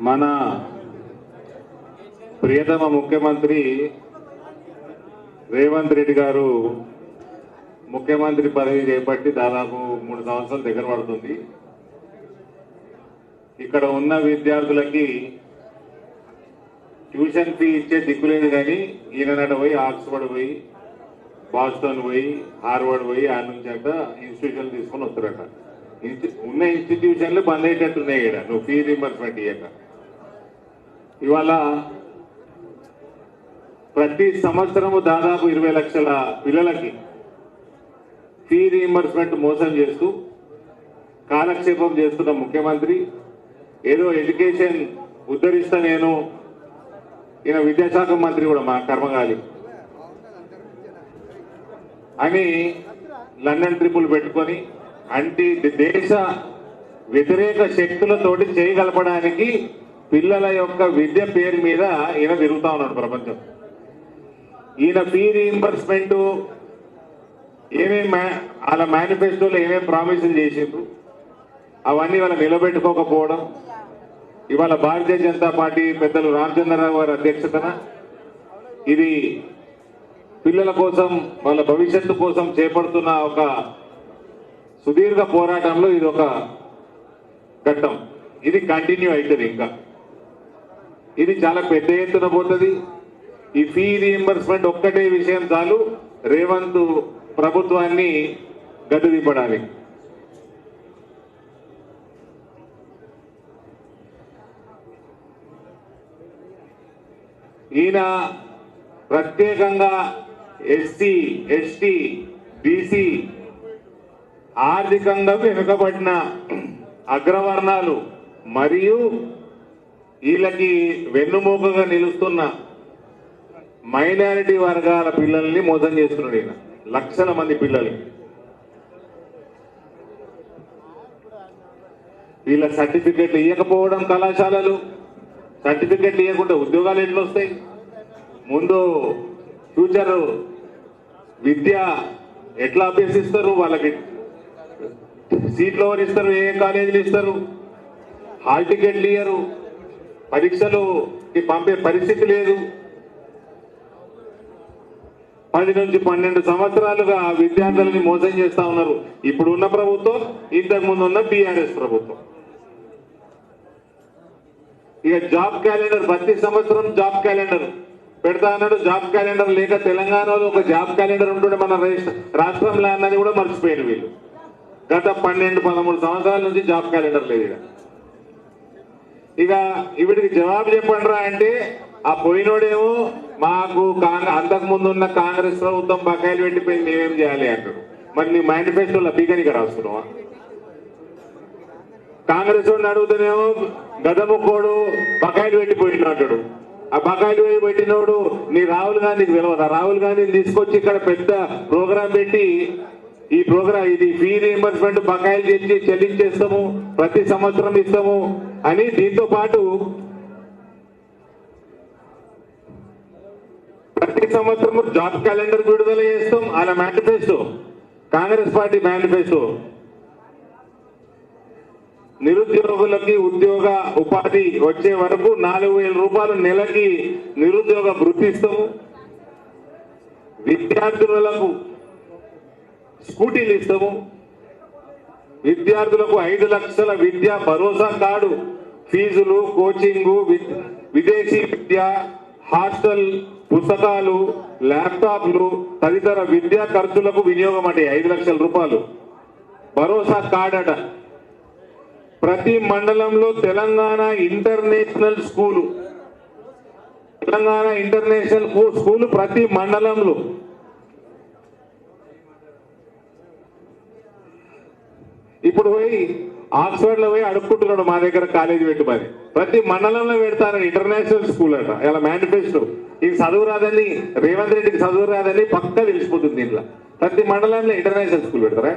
మన ప్రియతమ ముఖ్యమంత్రి రేవంత్ రెడ్డి గారు ముఖ్యమంత్రి పదవి చేపట్టి దాదాపు 3 సంవత్సరాల దగ్గర పడుతుంది. ఇక్కడ ఉన్న విద్యార్థులకి ట్యూషన్ ఫీ ఇచ్చే దిక్కులేదు కానీ ఈయనట పోయి ఆక్స్ఫర్డ్ పోయి బాస్టన్ పోయి హార్వర్డ్ పోయి ఆ నుంచి అంట ఇన్స్టిట్యూషన్ తీసుకొని వస్తారట. ఉన్న ఇన్స్టిట్యూషన్లు బంద్ అయ్యేటట్టున్నాయి ఇక్కడ నువ్వు ఫీ రీంబర్స్మెంట్ ఇయ్యక. ఇవాళ ప్రతి సంవత్సరము దాదాపు 20 లక్షల పిల్లలకి ఫీ రీంబర్స్మెంట్ మోసం చేస్తూ కాలక్షేపం చేస్తున్న ముఖ్యమంత్రి ఏదో ఎడ్యుకేషన్ ఉద్ధరిస్తా నేను, ఈయన విద్యాశాఖ మంత్రి కూడా మా కర్మగాలి అని లండన్ ట్రిప్పులు పెట్టుకొని దేశ వ్యతిరేక శక్తులతోటి చేయగలపడానికి పిల్లల యొక్క విద్య పేరు మీద ఈయన తిరుగుతా ఉన్నాడు ప్రపంచం. ఈయన ఫీ రీయింబర్స్మెంట్ ఏమేమి వాళ్ళ మేనిఫెస్టోలో ఏమేమి ప్రామిసులు చేసిండ్రు అవన్నీ వాళ్ళ నిలబెట్టుకోకపోవడం, ఇవాళ భారతీయ జనతా పార్టీ పెద్దలు రామచంద్రరావు గారి అధ్యక్షతన ఇది పిల్లల కోసం వాళ్ళ భవిష్యత్తు కోసం చేపడుతున్న ఒక సుదీర్ఘ పోరాటంలో ఇది ఒక ఘట్టం. ఇది కంటిన్యూ అవుతుంది. ఇంకా ఇది చాలా పెద్ద ఎత్తున పోతుంది. ఈ ఫీ రీయింబర్స్మెంట్ ఒక్కటే విషయం చాలు రేవంత్ ప్రభుత్వాన్ని గద్దెదింపడానికి. ఈయన ప్రత్యేకంగా ఎస్సీ ఎస్టీ బీసీ ఆర్థికంగా వెనుకబడిన అగ్రవర్ణాలు మరియు వీళ్ళకి వెన్నుమూకగా నిలుస్తున్న మైనారిటీ వర్గాల పిల్లల్ని మోసం చేస్తున్నాడు ఈయన. లక్షల మంది పిల్లలు వీళ్ళ సర్టిఫికెట్లు ఇవ్వకపోవడం, కళాశాలలు సర్టిఫికెట్లు ఇవ్వకుండా ఉద్యోగాలు ఎట్లా వస్తాయి? ముందు ఫ్యూచర్ విద్య ఎట్లా అభ్యసిస్తారు? వాళ్ళకి సీట్లు ఎవరు ఇస్తారు? ఏ కాలేజీలు ఇస్తారు? హాల్ టికెట్లు ఇయ్యరు, పరీక్షలు పంపే పరిస్థితి లేదు. 10 నుంచి 12 సంవత్సరాలుగా విద్యార్థులని మోసం చేస్తా ఉన్నారు ఇప్పుడున్న ప్రభుత్వం, ఇంతకు ముందు ఉన్న బీఆర్ఎస్ ప్రభుత్వం. ఇక జాబ్ క్యాలెండర్ ప్రతి సంవత్సరం జాబ్ క్యాలెండర్ పెడతా అన్నాడు. జాబ్ క్యాలెండర్ లేక తెలంగాణలో ఒక జాబ్ క్యాలెండర్ ఉంటుండే మన రాష్ట్రంలో అన్నది కూడా మర్చిపోయారు వీళ్ళు. గత 12-13 సంవత్సరాల నుంచి జాబ్ క్యాలెండర్ లేదు. ఇక వీటికి జవాబు చెప్పండిరా అంటే ఆ పోయినోడేమో మాకు అంతకు ముందు ఉన్న కాంగ్రెస్ ప్రభుత్వం బకాయిలు పెట్టిపోయింది, మేమేం చేయాలి అంటాడు. మరి నీ మేనిఫెస్టోలో పీకనిక రాస్తున్నావా? కాంగ్రెస్ వాడిని అడుగుతానేమో గదముక్కోడు బకాయిలు పెట్టిపోయిండు అంటాడు. ఆ బకాయిలు పెట్టినోడు నీ రాహుల్ గాంధీకి తెలియదా? రాహుల్ గాంధీని తీసుకొచ్చి ఇక్కడ పెద్ద ప్రోగ్రాం పెట్టి ఈ ప్రోగ్రాం ఇది ఫీ రీయింబర్స్మెంట్ బకాయిలు తెచ్చి చెల్లించేస్తాము, ప్రతి సంవత్సరం ఇస్తాము అని, దీంతో పాటు ప్రతి సంవత్సరం జాబ్ క్యాలెండర్ విడుదల చేస్తాం. అలా మేనిఫెస్టో, కాంగ్రెస్ పార్టీ మేనిఫెస్టో నిరుద్యోగులకి ఉద్యోగ ఉపాధి వచ్చే వరకు 4,000 రూపాయలు నెలకి నిరుద్యోగ భృతి ఇస్తాము. విద్యార్థులకు స్కూటీలు ఇస్తాము. విద్యార్థులకు 5 లక్షల విద్యా భరోసా కార్డు, ఫీజులు, కోచింగు, విదేశీ విద్య, హాస్టల్, పుస్తకాలు, ల్యాప్టాప్లు తదితర విద్యా ఖర్చులకు వినియోగం అంటే 5 లక్షల రూపాయలు భరోసా కార్డు అట. ప్రతి మండలంలో Telangana international school, Telangana international school ప్రతి మండలంలో. ఇప్పుడు పోయి ఆక్స్ఫర్డ్ లో పోయి అడుక్కుంటున్నాడు మా దగ్గర కాలేజీ పెట్టి. మరి ప్రతి మండలంలో పెడతారని ఇంటర్నేషనల్ స్కూల్ అట. ఇలా మేనిఫెస్టో ఇది చదువు రాదని రేవంత్ రెడ్డికి చదువు రాదని పక్కా తెలిసిపోతుంది. దీంట్లో ప్రతి మండలంలో ఇంటర్నేషనల్ స్కూల్ పెడతారా?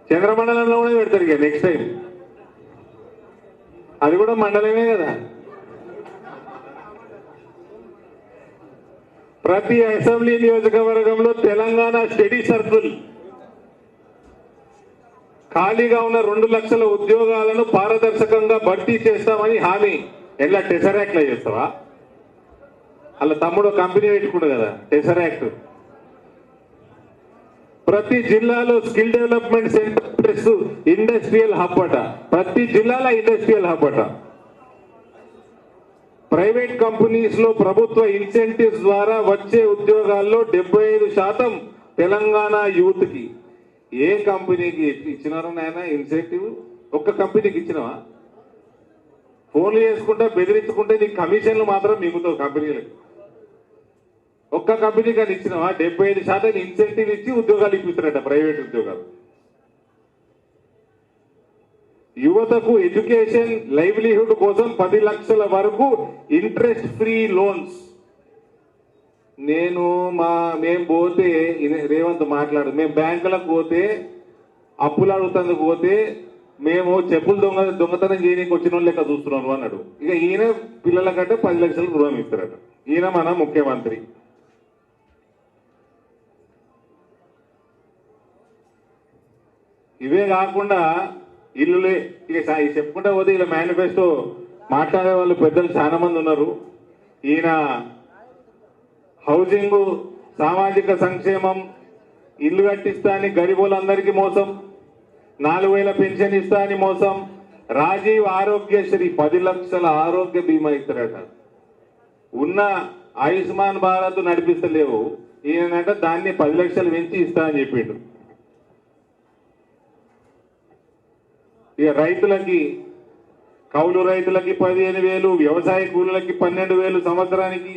చంద్రమండలంలో కూడా పెడతారు ఇక నెక్స్ట్ టైం. అది కూడా మండలమే కదా. ప్రతి అసెంబ్లీ నియోజకవర్గంలో తెలంగాణ స్టడీ సర్కిల్ ఖాళీగా ఉన్న 2 లక్షల ఉద్యోగాలను పారదర్శకంగా భర్తీ చేస్తామని హామీ. ఎలా టెసరాక్ట్ లో చేస్తావా? అలా తమ్ముడు కంపెనీ పెట్టుకుంటు కదా టెసరాక్ట్. ప్రతి జిల్లాలో skill development centres industrial hub అట. ప్రతి జిల్లాలో ఇండస్ట్రియల్ హబ్ అట. ప్రైవేట్ కంపెనీస్ లో ప్రభుత్వ ఇన్సెంటివ్స్ ద్వారా వచ్చే ఉద్యోగాల్లో 75% తెలంగాణ యూత్ కి. ఏ కంపెనీకి ఇచ్చినారు నాయన ఇన్సెంటివ్? ఒక్క కంపెనీకి ఇచ్చినవా? ఫోన్లు చేసుకుంటా బెదిరించుకుంటే నీ కమిషన్లు మాత్రం మిగుతావు కంపెనీలకు. ఒక్క కంపెనీ కానీ ఇచ్చినవా? 75% ఇన్సెంటివ్ ఇచ్చి ఉద్యోగాలు ఇప్పిస్తారట, ప్రైవేట్ ఉద్యోగాలు. యువతకు ఎడ్యుకేషన్ లైవ్లీహుడ్ కోసం 10 లక్షల వరకు ఇంట్రెస్ట్ ఫ్రీ లోన్స్. మేము పోతే రేవంత్ మాట్లాడు, మేము బ్యాంకులకు పోతే అప్పులు అడుగుతందుకు పోతే మేము చెప్పులు దొంగతనం చేయడానికి వచ్చిన వాళ్ళు లెక్క చూస్తున్నాను అన్నాడు. ఇక ఈయన పిల్లల కంటే 10 లక్షలు రుణం ఇస్తారట. ఈయన మన ముఖ్యమంత్రి. ఇవే కాకుండా ఇల్లులే ఇక చెప్పుకుంటా పోతే ఇలా మేనిఫెస్టో మాట్లాడే వాళ్ళు పెద్దలు చాలా మంది ఉన్నారు. ఈయన హౌసింగ్, సామాజిక సంక్షేమం, ఇల్లు కట్టిస్తా అని గరీబులందరికీ మోసం, 4000 పెన్షన్ ఇస్తా అని మోసం, రాజీవ్ ఆరోగ్యశ్రీ 10 లక్షల ఆరోగ్య బీమా ఇస్తారట. ఉన్న ఆయుష్మాన్ భారత్ నడిపిస్తలేవు, ఈయనంట దాన్ని 10 లక్షలు పెంచి ఇస్తా అని చెప్పిండు. ఇక రైతులకి, కౌలు రైతులకి 15,000, వ్యవసాయ కూలీలకి 12,000 సంవత్సరానికి,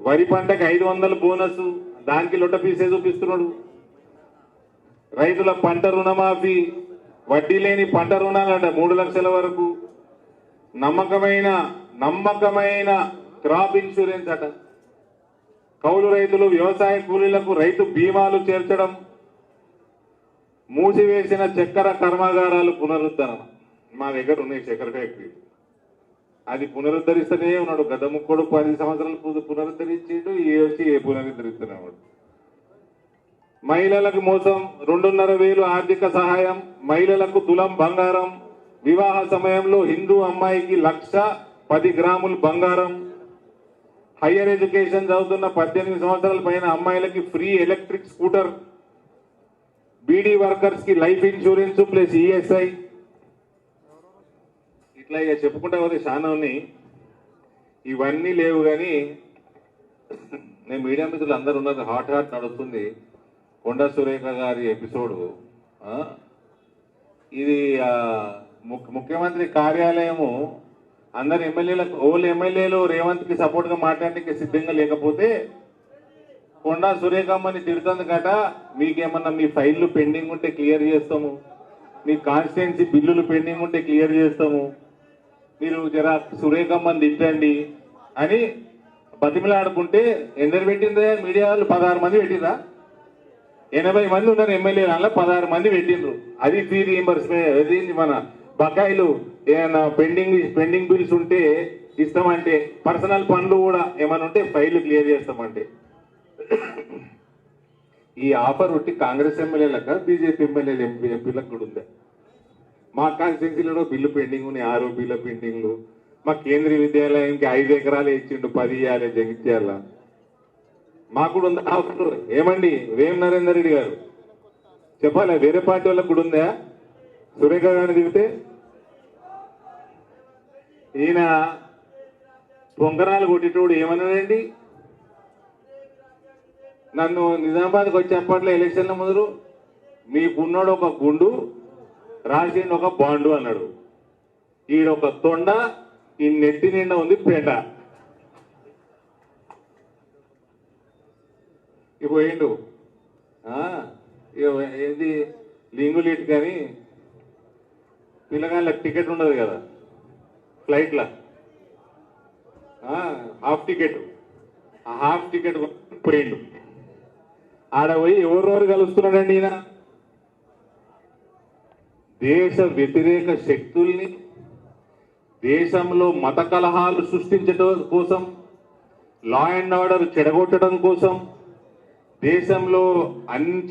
వరి పంటకి 500 బోనస్, దానికి లొట్ట పీసే చూపిస్తున్నాడు. రైతుల పంట రుణమాఫీ, వడ్డీ లేని పంట రుణాలంట 3 లక్షల వరకు, నమ్మకమైన క్రాప్ ఇన్సూరెన్స్ అట. కౌలు రైతులు, వ్యవసాయ కూలీలకు రైతు బీమాలు చేర్చడం, మూసివేసిన చక్కెర కర్మాగారాలు పునరుద్ధరణ. మా దగ్గర ఉన్నాయి చక్కెర ఫ్యాక్టరీ, అది పునరుద్ధరిస్తూనే ఉన్నాడు. గత ముక్కడు 10 సంవత్సరాలు పునరుద్ధరించిండు, వచ్చి పునరుద్ధరిస్తున్నాడు. మహిళలకు మోసం, 2,500 ఆర్థిక సహాయం, మహిళలకు తులం బంగారం, వివాహ సమయంలో హిందూ అమ్మాయికి 1,10 గ్రాములు బంగారం, హయ్యర్ ఎడ్యుకేషన్ చదువుతున్న 18 సంవత్సరాల పైన అమ్మాయిలకి free electric scooter, beedi workers కి లైఫ్ ఇన్సూరెన్స్ ప్లస్ ఈఎస్ఐ. ఇట్లా ఇక చెప్పుకుంటా పోతే చాలా ఉన్నాయి. ఇవన్నీ లేవు కానీ నేను మీడియా మిత్రులు అందరూ ఉన్నారు, హాట్ నడుస్తుంది కొండా సురేఖ గారి ఎపిసోడ్. ఇది ముఖ్యమంత్రి కార్యాలయము అందరు ఎమ్మెల్యేలు రేవంత్ కి సపోర్ట్ గా మాట్లాడడానికి సిద్ధంగా లేకపోతే కొండా సురేఖమ్మని తిడుతుంది కట. మీకేమన్నా మీ ఫైళ్లు పెండింగ్ ఉంటే క్లియర్ చేస్తాము, మీ కాన్స్టిట్యున్సీ బిల్లులు పెండింగ్ ఉంటే క్లియర్ చేస్తాము, మీరు జర సురేఖమ్మని తిట్టండి అని బతిమిలాడుకుంటే ఎందరు పెట్టిందా? మీడియా వాళ్ళు 16 మంది పెట్టిందా? 80 మంది ఉన్నారు ఎమ్మెల్యేలు, అలా 16 మంది పెట్టిండ్రు. అది ఫీ రీఎంబర్స్మెంట్. మన బకాయిలు ఏమైనా పెండింగ్ బిల్స్ ఉంటే ఇస్తామంటే, పర్సనల్ పనులు కూడా ఏమైనా ఉంటే ఫైళ్లు క్లియర్ చేస్తామంటే. ఈ ఆఫర్ ఒకటి కాంగ్రెస్ ఎమ్మెల్యేలకు, బీజేపీ ఎమ్మెల్యేలు ఎంపీలకు కూడా ఉందా? మా కాన్స్టిట్యున్సీలో బిల్లు పెండింగ్ ఉన్నాయి, 6 బిల్లు పెండింగ్లు. మా కేంద్రీయ విద్యాలయానికి 5 ఎకరాలు ఇచ్చిండు, 10 ఇవ్వాలి జగిత్యాల. మాకు కూడా ఉందా ఆఫర్? ఏమండి వేం నరేందర్ రెడ్డి గారు చెప్పాలి, వేరే పార్టీ వాళ్ళకు కూడా ఉందా? సురేఖ గారిని దిగితే ఈయన పొంగరాలు కొట్టేటోడు ఏమన్నాడండి? నన్ను నిజామాబాద్కి వచ్చేప్పట్లో ఎలక్షన్ల ముందు మీకున్నాడు ఒక గుండు, రాసిండు ఒక బాండు అన్నాడు. ఈడొక తొండ, ఈ నెత్తి నిండా ఉంది పేట. పోయిండు ఏది లింగులీట్ కానీ పిల్లగాళ్ళకి టికెట్ ఉండదు కదా ఫ్లైట్లా, హాఫ్ టికెట్, ఆ హాఫ్ టికెట్ పోయిండు. ఆడ పోయి ఎవరెవరు కలుస్తున్నాడండి ఈయన? దేశ వ్యతిరేక శక్తుల్ని, దేశంలో మత కలహాలు సృష్టించడం కోసం, లా అండ్ ఆర్డర్ చెడగొట్టడం కోసం దేశంలో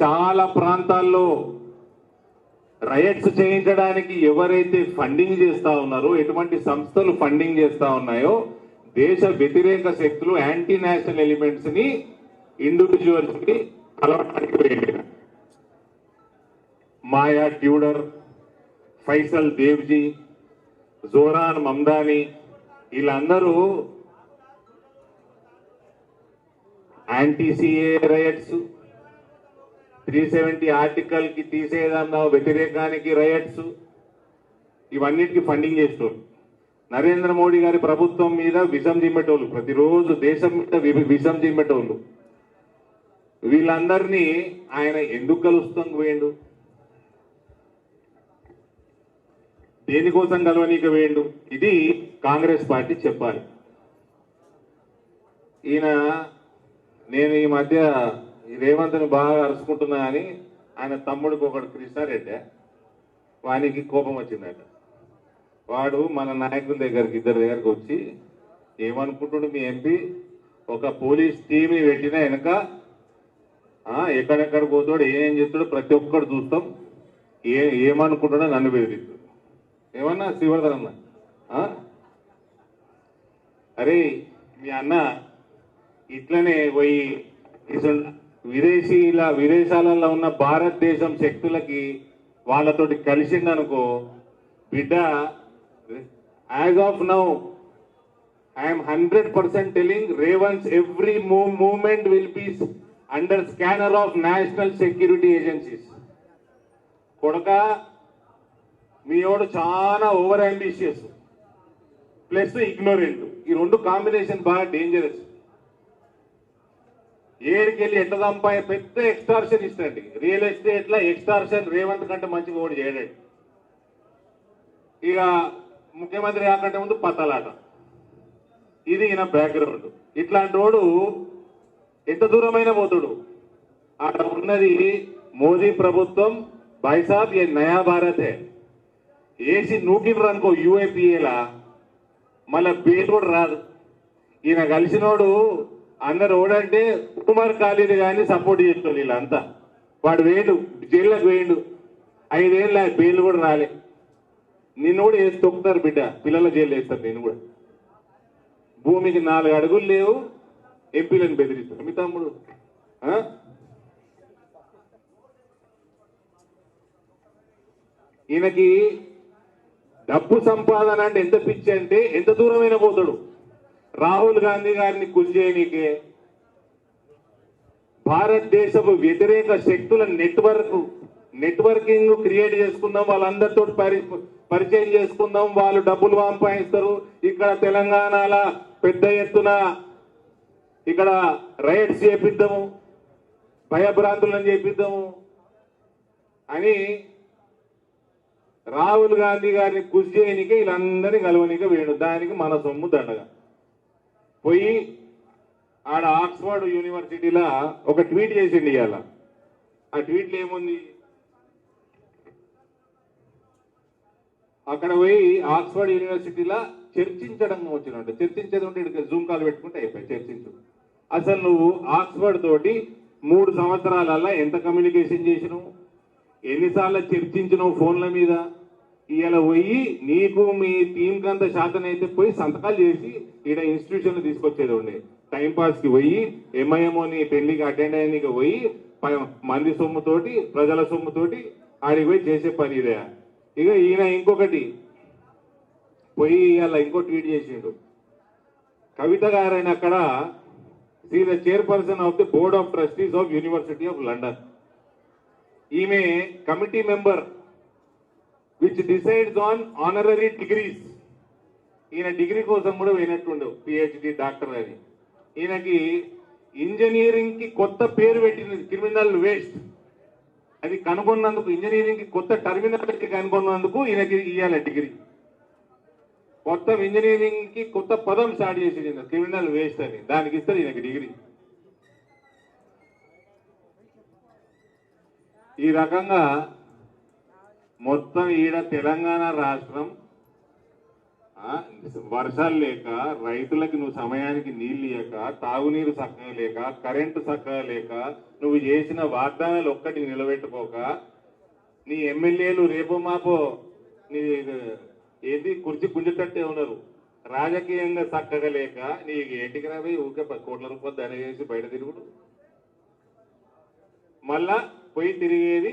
చాలా ప్రాంతాల్లో రైట్స్ చేయించడానికి ఎవరైతే ఫండింగ్ చేస్తా ఉన్నారో, ఎటువంటి సంస్థలు ఫండింగ్ చేస్తా ఉన్నాయో, దేశ వ్యతిరేక శక్తులు, యాంటీ నేషనల్ ఎలిమెంట్స్ ని ఇండివిజువల్స్ కి అలవాటానికి పోయింది. మాయా ట్యూడర్, ఫైసల్ దేవ్జీ, జోరాన్ మమ్దాని వీళ్ళందరూ యాంటీ సిఏ రైట్స్, 370 ఆర్టికల్ కి తీసేదన్న వ్యతిరేకానికి రైట్స్, ఇవన్నిటికీ ఫండింగ్ చేస్తారు. నరేంద్ర మోడీ గారి ప్రభుత్వం మీద విషం జిమ్మేటోళ్ళు, ప్రతిరోజు దేశం మీద విషం జిమ్మేటోళ్ళు, వీళ్ళందరినీ ఆయన ఎందుకు కలుస్తాం పోయిండు? దేనికోసం కలవనీక వేయండు? ఇది కాంగ్రెస్ పార్టీ చెప్పాలి. నేను ఈ మధ్య రేవంత్ని బాగా అరుచుకుంటున్నా అని ఆయన తమ్ముడికి ఒకడు కృష్ణారెడ్డి, వానికి కోపం వచ్చిందట. వాడు మన నాయకుల దగ్గరికి, ఇద్దరి దగ్గరికి వచ్చి ఏమనుకుంటుండు, మీ ఎంపీ ఒక పోలీస్ టీంని పెట్టినా వెనక ఎక్కడెక్కడ పోతాడు, ఏం చేస్తాడు ప్రతి ఒక్కడు చూస్తాం, ఏమనుకుంటాడో నన్ను బెదిరిస్తాడు. ఏమన్నా శివర్ధన్ అరే మీ అన్న ఇట్లనే పోయి విదేశాలలో ఉన్న భారతదేశం శక్తులకి వాళ్ళతోటి కలిసిందనుకో బిడ్డ, as of now I'm 100% telling Revanth every movement will be under scanner of national security agencies. కొడక మీవాడు చాలా ఓవర్ అంబిషియస్ ప్లస్ ఇగ్నోరెంట్, ఈ రెండు కాంబినేషన్ బాగా డేంజరస్. ఏడికెళ్ళి ఎట్లా సంపాయ పెద్ద ఎక్స్టార్షన్ ఇస్తాండి. రియల్ ఎస్టేట్ లో ఎక్స్టార్షన్ రేవంత్ కంటే మంచిగా ఓడి చేయడాడు. ఇక ముఖ్యమంత్రి కాకంటే ముందు పత్తలాట, ఇది ఈయన బ్యాక్గ్రౌండ్. ఇట్లాంటి వాడు ఎంత దూరమైన పోతాడు. అక్కడ ఉన్నది మోదీ ప్రభుత్వం, భాయ్సాబ్ ఏ నయా భారత్ హే, ఏసి నూకినరు అనుకో యూఏపీఏలా మళ్ళా బెయిల్ కూడా రాదు. ఈయన కలిసినోడు అందరు ఓడంటే ఉమర్ ఖాళీని కానీ సపోర్ట్ చేస్తుంది వీళ్ళంతా. వాడు వేడు జైల్లోకి వేయండు, 5 ఏళ్ళ బెయిల్ కూడా రాలే. నిన్ను కూడా వేసి తొక్కుతారు బిడ్డ, పిల్లల జైలు వేస్తారు. నేను కూడా భూమికి 4 అడుగులు లేవు, ఎంపీలను బెదిరిస్తారు మీ తమ్ముడు. ఈయనకి డబ్బు సంపాదన అంటే ఎంత పిచ్చి అంటే ఎంత దూరమైన పోతాడు. రాహుల్ గాంధీ గారిని కుల్చేయనీకే భారతదేశపు వ్యతిరేక శక్తుల నెట్వర్కింగ్ క్రియేట్ చేసుకుందాం, వాళ్ళందరితో పరిచయం చేసుకుందాం, వాళ్ళు డబ్బులు సంపాదిస్తారు, ఇక్కడ తెలంగాణలో పెద్ద ఎత్తున ఇక్కడ రైట్స్ చేపిద్దాము, భయభ్రాంతులను చేపిద్దాము అని రాహుల్ గాంధీ గారిని కృషి చేయనికే వీళ్ళందరినీ కలవనికే వేయడు. దానికి మన సొమ్ము దండగా పోయి ఆడ ఆక్స్ఫర్డ్ యూనివర్సిటీలో ఒక ట్వీట్ చేసిండి ఇవాళ. ఆ ట్వీట్లో ఏముంది, అక్కడ పోయి ఆక్స్ఫర్డ్ యూనివర్సిటీలో చర్చించడం వచ్చినట్టు, చర్చించేది ఉంటే ఇక్కడ జూమ్ కాల్ పెట్టుకుంటే అయిపోయి చర్చించు. అసలు నువ్వు ఆక్స్ఫర్డ్ తోటి 3 సంవత్సరాలలో ఎంత కమ్యూనికేషన్ చేసినావు, ఎన్నిసార్లు చర్చించినావు ఫోన్ల మీద? ఇవాళ పోయి నీకు మీ టీం కంత శాతం అయితే పోయి సంతకాలు చేసి ఈడ ఇన్స్టిట్యూషన్ తీసుకొచ్చేది ఉండే. టైంపాస్ కి పోయి ఎంఐఎంఓని పెళ్లికి అటెండ్ అయ్యానికి పోయి మంది సొమ్ముతోటి, ప్రజల సొమ్ముతోటి ఆడికి పోయి చేసే పని ఇదే. ఇక ఈయన ఇంకొకటి పోయి ఇవాళ ఇంకో ట్వీట్ చేసిండు. కవిత గారైన అక్కడ she the chairperson of the board of trustees of university of London. ఈమె committee member which decides on honorary degrees. ఈయన డిగ్రీ కోసం కూడా పోయినట్టుండవు, పిహెచ్డి డాక్టర్ అని. ఈయనకి ఇంజనీరింగ్ కి కొత్త పేరు పెట్టింది, క్రిమినల్ వేస్ట్. అది కనుగొన్నందుకు, ఇంజనీరింగ్ కి కొత్త టర్మినాలజీ కనుగొన్నందుకు ఈయనకి ఇవ్వాలి డిగ్రీ. కొత్త ఇంజనీరింగ్ కి కొత్త పదం స్టార్ట్ చేసింది క్రిమినల్ వేస్ట్ అని, దానికి ఇస్తారు ఈయనకి డిగ్రీ. ఈ రకంగా మొత్తం ఈడ తెలంగాణ రాష్ట్రం వర్షాలు లేక రైతులకి నువ్వు సమయానికి నీళ్లు ఇయ్యక తాగునీరు చక్కగా లేక కరెంటు చక్కగా లేక నువ్వు చేసిన వాగ్దానాలు ఒక్కటి నిలబెట్టుకోక నీ ఎమ్మెల్యేలు రేపు మాపో నీ ఏది కుర్చీ గుంజుతట్టే ఉన్నారు. రాజకీయంగా చక్కగా లేక నీ ఏంటికి రాబోయి ఊరికే 10 కోట్ల రూపాయలు ధన చేసి బయట తిరుగుడు, మళ్ళా పోయి తిరిగేది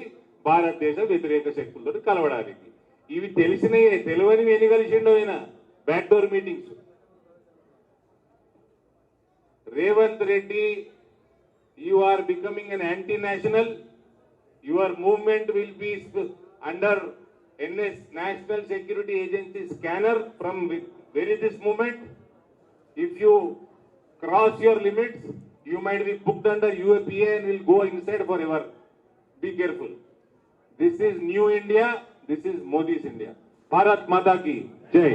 భారతదేశ వ్యతిరేక శక్తులతో కలవడానికి. ఇవి తెలిసినయే, తెలియనివి ఎన్ని కలిసిండో ఆయన backdoor meetings. Revanth Reddy, you are becoming an anti-national. Your movement will be under NS, National Security Agency scanner from very this moment. If you cross your limits, you might be booked under UAPA and will go inside forever. Be careful. This is new India. This is Modi's India. Bharat Mata ki Jai.